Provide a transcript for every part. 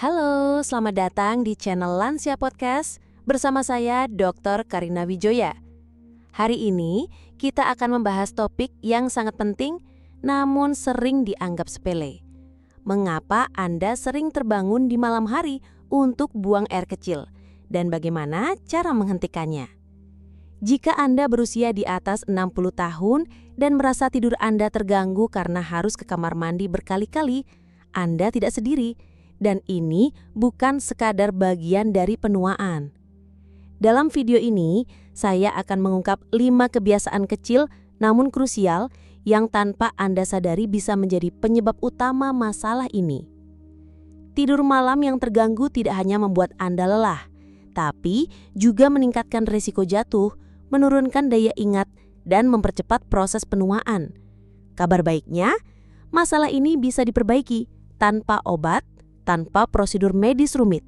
Halo, selamat datang di channel Lansia Podcast bersama saya Dr. Karina Wijoya. Hari ini kita akan membahas topik yang sangat penting namun sering dianggap sepele. Mengapa Anda sering terbangun di malam hari untuk buang air kecil dan bagaimana cara menghentikannya? Jika Anda berusia di atas 60 tahun dan merasa tidur Anda terganggu karena harus ke kamar mandi berkali-kali, Anda tidak sendiri. Dan ini bukan sekadar bagian dari penuaan. Dalam video ini, saya akan mengungkap 5 kebiasaan kecil namun krusial yang tanpa Anda sadari bisa menjadi penyebab utama masalah ini. Tidur malam yang terganggu tidak hanya membuat Anda lelah, tapi juga meningkatkan risiko jatuh, menurunkan daya ingat, dan mempercepat proses penuaan. Kabar baiknya, masalah ini bisa diperbaiki tanpa obat, tanpa prosedur medis rumit.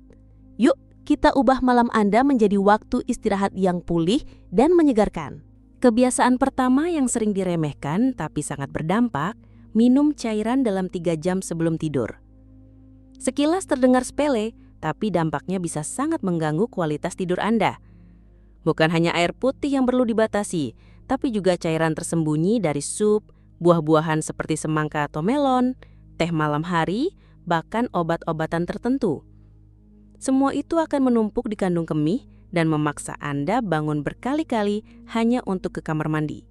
Yuk, kita ubah malam Anda menjadi waktu istirahat yang pulih dan menyegarkan. Kebiasaan pertama yang sering diremehkan tapi sangat berdampak, minum cairan dalam 3 jam sebelum tidur. Sekilas terdengar sepele, tapi dampaknya bisa sangat mengganggu kualitas tidur Anda. Bukan hanya air putih yang perlu dibatasi, tapi juga cairan tersembunyi dari sup, buah-buahan seperti semangka atau melon, teh malam hari, bahkan obat-obatan tertentu. Semua itu akan menumpuk di kandung kemih dan memaksa Anda bangun berkali-kali hanya untuk ke kamar mandi.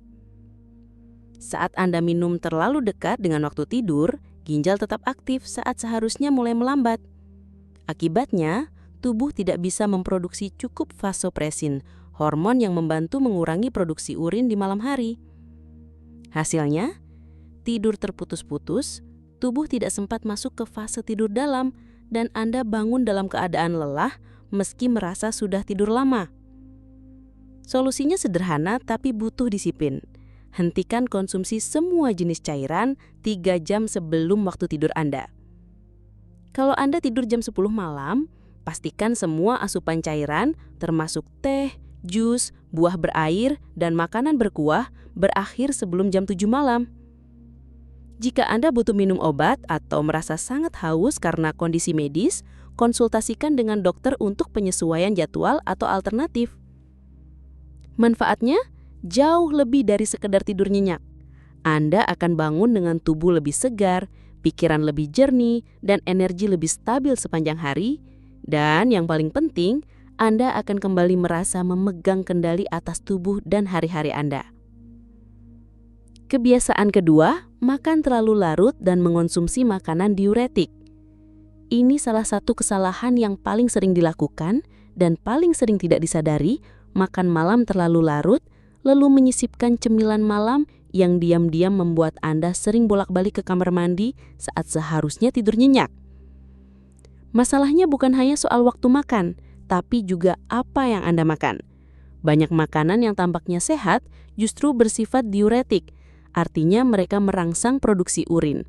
Saat Anda minum terlalu dekat dengan waktu tidur, ginjal tetap aktif saat seharusnya mulai melambat. Akibatnya, tubuh tidak bisa memproduksi cukup vasopresin, hormon yang membantu mengurangi produksi urin di malam hari. Hasilnya, tidur terputus-putus, tubuh tidak sempat masuk ke fase tidur dalam dan Anda bangun dalam keadaan lelah meski merasa sudah tidur lama. Solusinya sederhana tapi butuh disiplin. Hentikan konsumsi semua jenis cairan 3 jam sebelum waktu tidur Anda. Kalau Anda tidur jam 10 malam, pastikan semua asupan cairan termasuk teh, jus, buah berair, dan makanan berkuah berakhir sebelum jam 7 malam. Jika Anda butuh minum obat atau merasa sangat haus karena kondisi medis, konsultasikan dengan dokter untuk penyesuaian jadwal atau alternatif. Manfaatnya jauh lebih dari sekedar tidur nyenyak. Anda akan bangun dengan tubuh lebih segar, pikiran lebih jernih, dan energi lebih stabil sepanjang hari. Dan yang paling penting, Anda akan kembali merasa memegang kendali atas tubuh dan hari-hari Anda. Kebiasaan kedua, makan terlalu larut dan mengonsumsi makanan diuretik. Ini salah satu kesalahan yang paling sering dilakukan dan paling sering tidak disadari, makan malam terlalu larut, lalu menyisipkan cemilan malam yang diam-diam membuat Anda sering bolak-balik ke kamar mandi saat seharusnya tidur nyenyak. Masalahnya bukan hanya soal waktu makan, tapi juga apa yang Anda makan. Banyak makanan yang tampaknya sehat justru bersifat diuretik, artinya mereka merangsang produksi urin.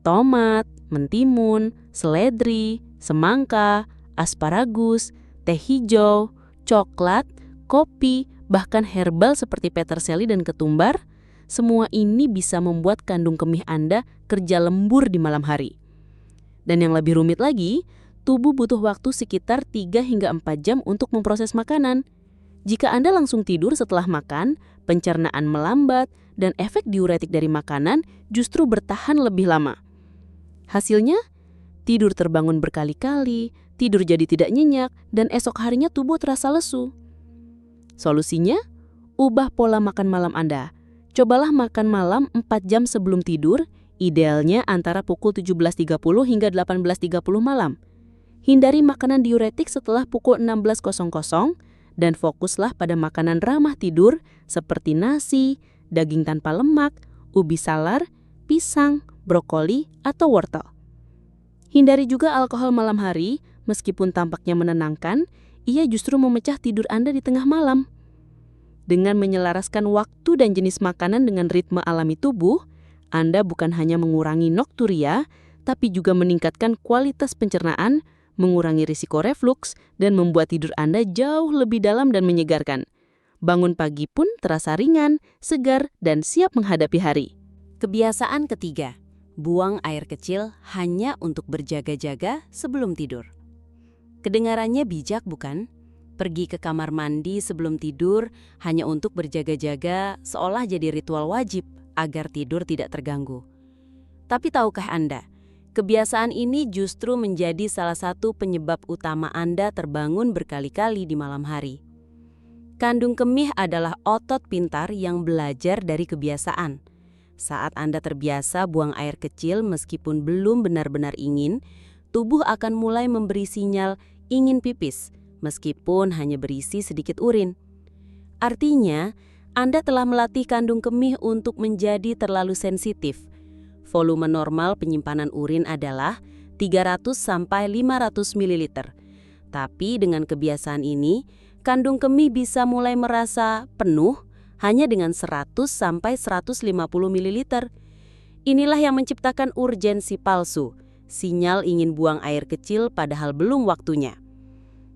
Tomat, mentimun, seledri, semangka, asparagus, teh hijau, coklat, kopi, bahkan herbal seperti peterseli dan ketumbar, semua ini bisa membuat kandung kemih Anda kerja lembur di malam hari. Dan yang lebih rumit lagi, tubuh butuh waktu sekitar 3 hingga 4 jam untuk memproses makanan. Jika Anda langsung tidur setelah makan, pencernaan melambat, dan efek diuretik dari makanan justru bertahan lebih lama. Hasilnya, tidur terbangun berkali-kali, tidur jadi tidak nyenyak, dan esok harinya tubuh terasa lesu. Solusinya, ubah pola makan malam Anda. Cobalah makan malam 4 jam sebelum tidur, idealnya antara pukul 17.30 hingga 18.30 malam. Hindari makanan diuretik setelah pukul 16.00 dan fokuslah pada makanan ramah tidur seperti nasi, daging tanpa lemak, ubi salar, pisang, brokoli, atau wortel. Hindari juga alkohol malam hari, meskipun tampaknya menenangkan, ia justru memecah tidur Anda di tengah malam. Dengan menyelaraskan waktu dan jenis makanan dengan ritme alami tubuh, Anda bukan hanya mengurangi nokturia, tapi juga meningkatkan kualitas pencernaan, mengurangi risiko refluks, dan membuat tidur Anda jauh lebih dalam dan menyegarkan. Bangun pagi pun terasa ringan, segar, dan siap menghadapi hari. Kebiasaan ketiga, buang air kecil hanya untuk berjaga-jaga sebelum tidur. Kedengarannya bijak bukan? Pergi ke kamar mandi sebelum tidur hanya untuk berjaga-jaga seolah jadi ritual wajib agar tidur tidak terganggu. Tapi tahukah Anda, kebiasaan ini justru menjadi salah satu penyebab utama Anda terbangun berkali-kali di malam hari. Kandung kemih adalah otot pintar yang belajar dari kebiasaan. Saat Anda terbiasa buang air kecil meskipun belum benar-benar ingin, tubuh akan mulai memberi sinyal ingin pipis, meskipun hanya berisi sedikit urin. Artinya, Anda telah melatih kandung kemih untuk menjadi terlalu sensitif. Volume normal penyimpanan urin adalah 300 sampai 500 ml. Tapi dengan kebiasaan ini, kandung kemih bisa mulai merasa penuh hanya dengan 100 sampai 150 ml. Inilah yang menciptakan urgensi palsu, sinyal ingin buang air kecil padahal belum waktunya.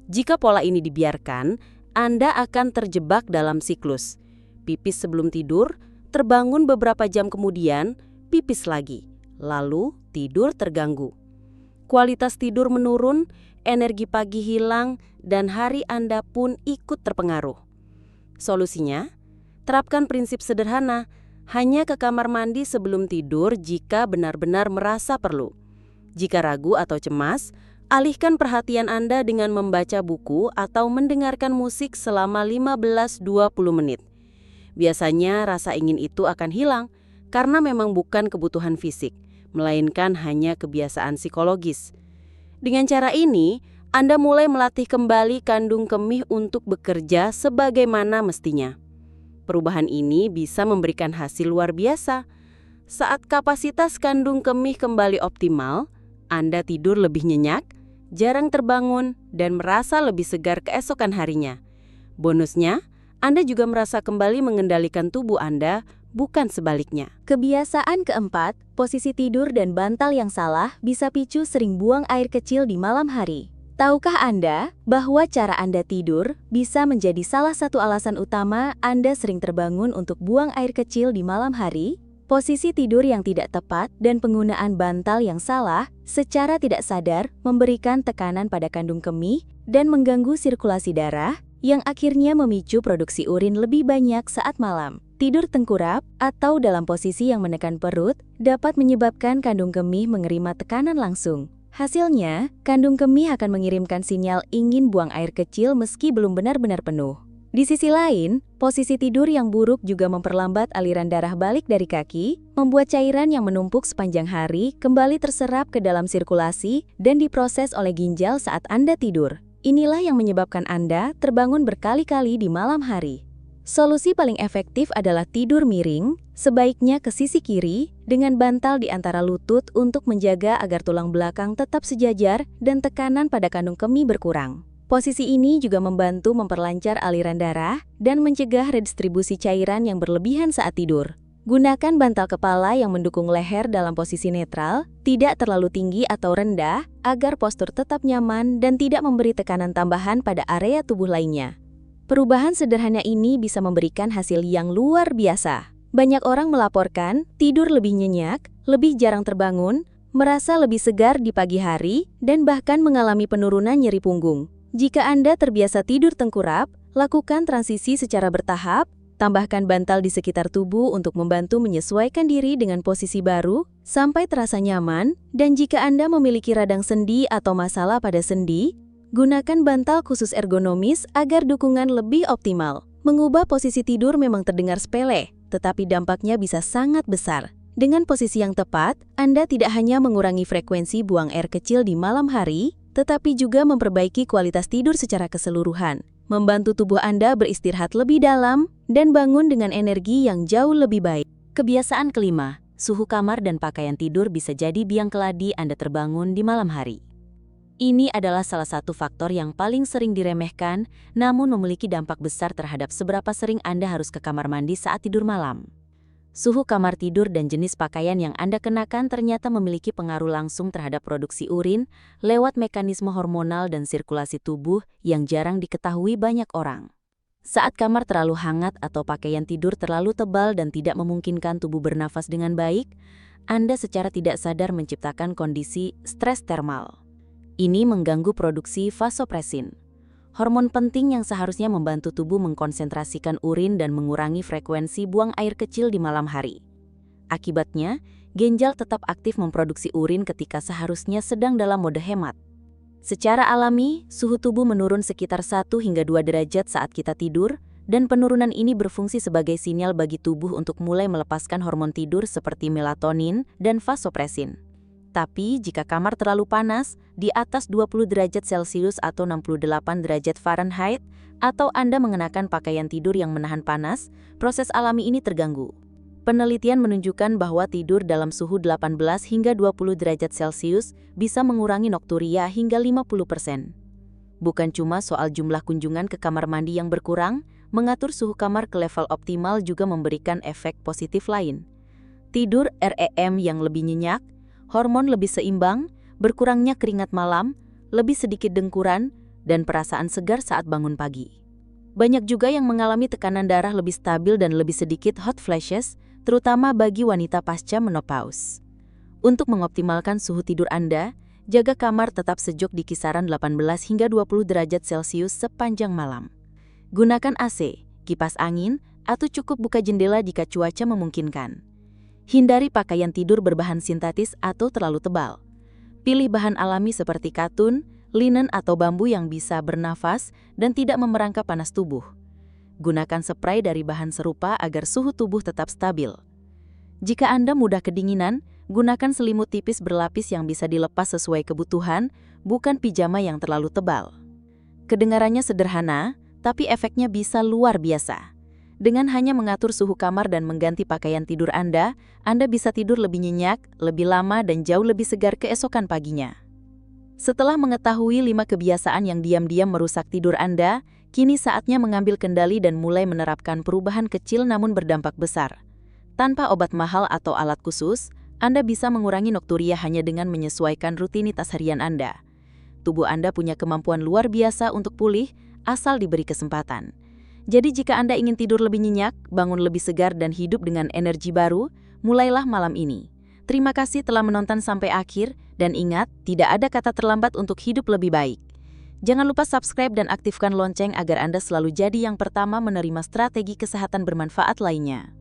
Jika pola ini dibiarkan, Anda akan terjebak dalam siklus. Pipis sebelum tidur, terbangun beberapa jam kemudian, pipis lagi, lalu tidur terganggu. Kualitas tidur menurun, energi pagi hilang, dan hari Anda pun ikut terpengaruh. Solusinya, terapkan prinsip sederhana, hanya ke kamar mandi sebelum tidur jika benar-benar merasa perlu. Jika ragu atau cemas, alihkan perhatian Anda dengan membaca buku atau mendengarkan musik selama 15-20 menit. Biasanya rasa ingin itu akan hilang karena memang bukan kebutuhan fisik, melainkan hanya kebiasaan psikologis. Dengan cara ini, Anda mulai melatih kembali kandung kemih untuk bekerja sebagaimana mestinya. Perubahan ini bisa memberikan hasil luar biasa. Saat kapasitas kandung kemih kembali optimal, Anda tidur lebih nyenyak, jarang terbangun, dan merasa lebih segar keesokan harinya. Bonusnya, Anda juga merasa kembali mengendalikan tubuh Anda, bukan sebaliknya. Kebiasaan keempat, posisi tidur dan bantal yang salah bisa picu sering buang air kecil di malam hari. Tahukah Anda bahwa cara Anda tidur bisa menjadi salah satu alasan utama Anda sering terbangun untuk buang air kecil di malam hari? Posisi tidur yang tidak tepat dan penggunaan bantal yang salah secara tidak sadar memberikan tekanan pada kandung kemih dan mengganggu sirkulasi darah yang akhirnya memicu produksi urin lebih banyak saat malam. Tidur tengkurap atau dalam posisi yang menekan perut dapat menyebabkan kandung kemih menerima tekanan langsung. Hasilnya, kandung kemih akan mengirimkan sinyal ingin buang air kecil meski belum benar-benar penuh. Di sisi lain, posisi tidur yang buruk juga memperlambat aliran darah balik dari kaki, membuat cairan yang menumpuk sepanjang hari kembali terserap ke dalam sirkulasi dan diproses oleh ginjal saat Anda tidur. Inilah yang menyebabkan Anda terbangun berkali-kali di malam hari. Solusi paling efektif adalah tidur miring, sebaiknya ke sisi kiri, dengan bantal di antara lutut untuk menjaga agar tulang belakang tetap sejajar dan tekanan pada kandung kemih berkurang. Posisi ini juga membantu memperlancar aliran darah dan mencegah redistribusi cairan yang berlebihan saat tidur. Gunakan bantal kepala yang mendukung leher dalam posisi netral, tidak terlalu tinggi atau rendah, agar postur tetap nyaman dan tidak memberi tekanan tambahan pada area tubuh lainnya. Perubahan sederhana ini bisa memberikan hasil yang luar biasa. Banyak orang melaporkan tidur lebih nyenyak, lebih jarang terbangun, merasa lebih segar di pagi hari, dan bahkan mengalami penurunan nyeri punggung. Jika Anda terbiasa tidur tengkurap, lakukan transisi secara bertahap, tambahkan bantal di sekitar tubuh untuk membantu menyesuaikan diri dengan posisi baru, sampai terasa nyaman, dan jika Anda memiliki radang sendi atau masalah pada sendi, gunakan bantal khusus ergonomis agar dukungan lebih optimal. Mengubah posisi tidur memang terdengar sepele, tetapi dampaknya bisa sangat besar. Dengan posisi yang tepat, Anda tidak hanya mengurangi frekuensi buang air kecil di malam hari, tetapi juga memperbaiki kualitas tidur secara keseluruhan, membantu tubuh Anda beristirahat lebih dalam, dan bangun dengan energi yang jauh lebih baik. Kebiasaan kelima, suhu kamar dan pakaian tidur bisa jadi biang keladi Anda terbangun di malam hari. Ini adalah salah satu faktor yang paling sering diremehkan, namun memiliki dampak besar terhadap seberapa sering Anda harus ke kamar mandi saat tidur malam. Suhu kamar tidur dan jenis pakaian yang Anda kenakan ternyata memiliki pengaruh langsung terhadap produksi urin lewat mekanisme hormonal dan sirkulasi tubuh yang jarang diketahui banyak orang. Saat kamar terlalu hangat atau pakaian tidur terlalu tebal dan tidak memungkinkan tubuh bernafas dengan baik, Anda secara tidak sadar menciptakan kondisi stres termal. Ini mengganggu produksi vasopresin, hormon penting yang seharusnya membantu tubuh mengkonsentrasikan urin dan mengurangi frekuensi buang air kecil di malam hari. Akibatnya, ginjal tetap aktif memproduksi urin ketika seharusnya sedang dalam mode hemat. Secara alami, suhu tubuh menurun sekitar 1 hingga 2 derajat saat kita tidur, dan penurunan ini berfungsi sebagai sinyal bagi tubuh untuk mulai melepaskan hormon tidur seperti melatonin dan vasopresin. Tapi jika kamar terlalu panas, di atas 20 derajat Celcius atau 68 derajat Fahrenheit, atau Anda mengenakan pakaian tidur yang menahan panas, proses alami ini terganggu. Penelitian menunjukkan bahwa tidur dalam suhu 18 hingga 20 derajat Celcius bisa mengurangi nokturia hingga 50%. Bukan cuma soal jumlah kunjungan ke kamar mandi yang berkurang, mengatur suhu kamar ke level optimal juga memberikan efek positif lain. Tidur REM yang lebih nyenyak, hormon lebih seimbang, berkurangnya keringat malam, lebih sedikit dengkuran, dan perasaan segar saat bangun pagi. Banyak juga yang mengalami tekanan darah lebih stabil dan lebih sedikit hot flashes, terutama bagi wanita pasca menopause. Untuk mengoptimalkan suhu tidur Anda, jaga kamar tetap sejuk di kisaran 18 hingga 20 derajat Celcius sepanjang malam. Gunakan AC, kipas angin, atau cukup buka jendela jika cuaca memungkinkan. Hindari pakaian tidur berbahan sintetis atau terlalu tebal. Pilih bahan alami seperti katun, linen atau bambu yang bisa bernafas dan tidak memerangkap panas tubuh. Gunakan spray dari bahan serupa agar suhu tubuh tetap stabil. Jika Anda mudah kedinginan, gunakan selimut tipis berlapis yang bisa dilepas sesuai kebutuhan, bukan pijama yang terlalu tebal. Kedengarannya sederhana, tapi efeknya bisa luar biasa. Dengan hanya mengatur suhu kamar dan mengganti pakaian tidur Anda bisa tidur lebih nyenyak, lebih lama dan jauh lebih segar keesokan paginya. Setelah mengetahui 5 kebiasaan yang diam-diam merusak tidur Anda, kini saatnya mengambil kendali dan mulai menerapkan perubahan kecil namun berdampak besar. Tanpa obat mahal atau alat khusus, Anda bisa mengurangi nokturia hanya dengan menyesuaikan rutinitas harian Anda. Tubuh Anda punya kemampuan luar biasa untuk pulih, asal diberi kesempatan. Jadi jika Anda ingin tidur lebih nyenyak, bangun lebih segar dan hidup dengan energi baru, mulailah malam ini. Terima kasih telah menonton sampai akhir, dan ingat, tidak ada kata terlambat untuk hidup lebih baik. Jangan lupa subscribe dan aktifkan lonceng agar Anda selalu jadi yang pertama menerima strategi kesehatan bermanfaat lainnya.